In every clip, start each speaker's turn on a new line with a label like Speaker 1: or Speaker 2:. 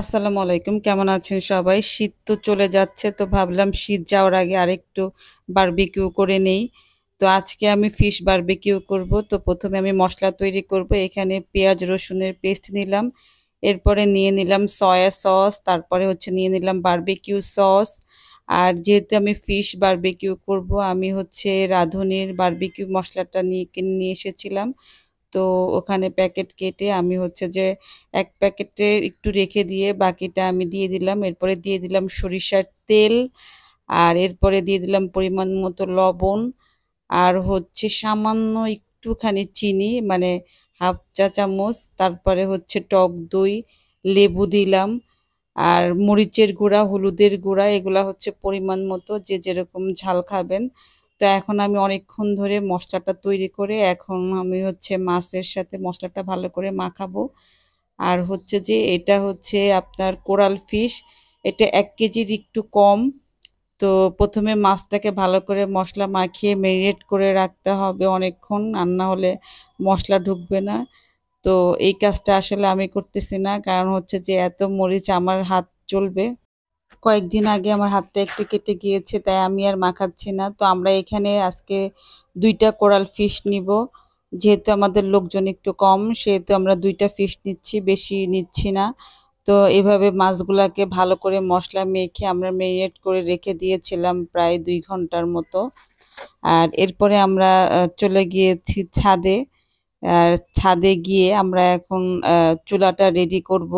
Speaker 1: আসসালামু আলাইকুম, কেমন আছেন সবাই? শীত তো চলে যাচ্ছে, তো ভাবলাম শীত যাওয়ার আগে আরেকটু বারবিকিউ করে নেই। তো আজকে আমি ফিশ বারবিকিউ করব। তো প্রথমে আমি মশলা তৈরি করব। এখানে পেঁয়াজ রসুনের পেস্ট নিলাম, এরপরে নিয়ে নিলাম সয়া সস, তারপরে নিয়ে নিলাম বারবিকিউ সস। আর যেহেতু আমি ফিশ বারবিকিউ করব, আমি রাঁধুনির বারবিকিউ মশলাটা নিয়ে কিনে নিয়ে এসেছিলাম। তো ওখানে প্যাকেট কেটে আমি এক প্যাকেটে একটু রেখে দিয়ে বাকিটা আমি দিয়ে দিলাম। এরপরে দিয়ে দিলাম সরিষার তেল, আর এরপরে দিয়ে দিলাম পরিমাণ মতো লবণ, আর সামান্য একটুখানি চিনি, মানে হাফ চা চামচ। তারপরে টক দই, লেবু দিলাম, আর মরিচের গুঁড়া, হলুদের গুঁড়া, এগুলা পরিমাণ মতো, যে যেরকম ঝাল খাবেন। তো এখন আমি অনেকক্ষণ ধরে মশলাটা তৈরি করে এখন আমি মাছের সাথে মশলাটা ভালো করে মাখাবো। আর এটা আপনার কোরাল ফিশ, এটা 1 কেজির একটু কম। তো প্রথমে মাছটাকে ভালো করে মশলা মাখিয়ে ম্যারিনেট করে রাখতে হবে অনেকক্ষণ, আর না হলে মশলা ঢুকবে না। তো এই কাজটা আসলে আমি করতেছি না, কারণ এত মরিচ আমার হাত চলবে। কয়েকদিন আগে আমার হাতটা একটু কেটে গিয়েছে, তাই আমি আর মাখাচ্ছি না। তো আমরা এখানে আজকে 2টা কোরাল ফিশ নিব। যেহেতু আমাদের লোকজন একটু কম, সেহেতু আমরা 2টা ফিশ নিচ্ছি, বেশি নিচ্ছি না। তো এভাবে মাছগুলাকে ভালো করে মশলা মেখে আমরা ম্যারিনেট করে রেখে দিয়েছিলাম প্রায় 2 ঘন্টার মতো। আর এরপরে আমরা চলে গিয়েছি ছাদে। আর ছাদে গিয়ে আমরা এখন চুলাটা রেডি করব।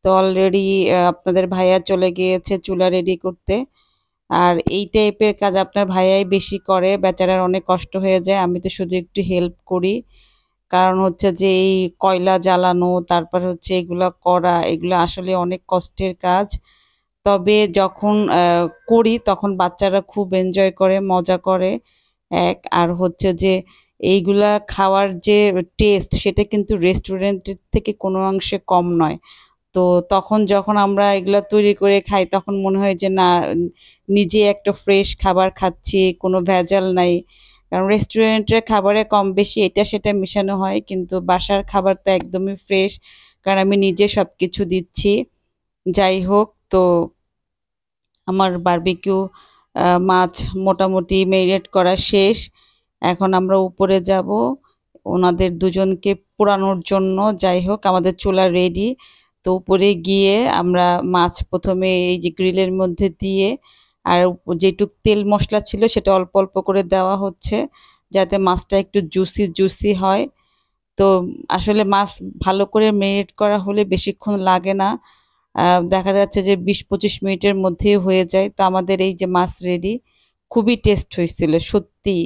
Speaker 1: তো অলরেডি আপনাদের ভাইয়া চলে গিয়েছে চুলা রেডি করতে। আর এই টাইপের কাজ আপনার ভাইয়াই বেশি করে, বেচারার অনেক কষ্ট হয়ে যায়, আমি তো শুধু একটু হেল্প করি। কারণ এই কয়লা জ্বালানো, তারপর এগুলা করা, এগুলো আসলে অনেক কষ্টের কাজ। তবে যখন করি তখন বাচ্চারা খুব এনজয় করে, মজা করে। আর এইগুলা খাওয়ার যে টেস্ট, সেটা কিন্তু রেস্টুরেন্টের থেকে কোনো অংশে কম নয়। তো তখন যখন আমরা এগুলা তৈরি করে খাই, তখন মনে হয় যে না, নিজে একটা ফ্রেশ খাবার খাচ্ছি, কোনো ভেজাল নাই। কারণ রেস্টুরেন্টের খাবারে কম বেশি এটা সেটা মেশানো হয়, কিন্তু বাসার খাবার তো একদমই ফ্রেশ, কারণ আমি নিজে সবকিছু দিচ্ছি। যাই হোক, তো আমার বারবিকিউ মাছ মোটামুটি ম্যারিনেট করা শেষ। এখন আমরা উপরে যাব ওনাদের দুজনকে পোড়ানোর জন্য। যাই হোক, আমাদের চুলা রেডি। তো উপরে গিয়ে আমরা মাছ প্রথমে এই যে গ্রিলের মধ্যে দিয়ে, আর যেটুক তেল মশলা ছিল সেটা অল্প অল্প করে দেওয়া হচ্ছে, যাতে মাছটা একটু জুসি জুসি হয়। তো আসলে মাছ ভালো করে ম্যারিনেট করা হলে বেশিক্ষণ লাগে না। দেখা যাচ্ছে যে 20-25 মিনিটের মধ্যেই হয়ে যায়। তো আমাদের এই যে মাছ রেডি, খুবই টেস্ট হয়েছিল সত্যি।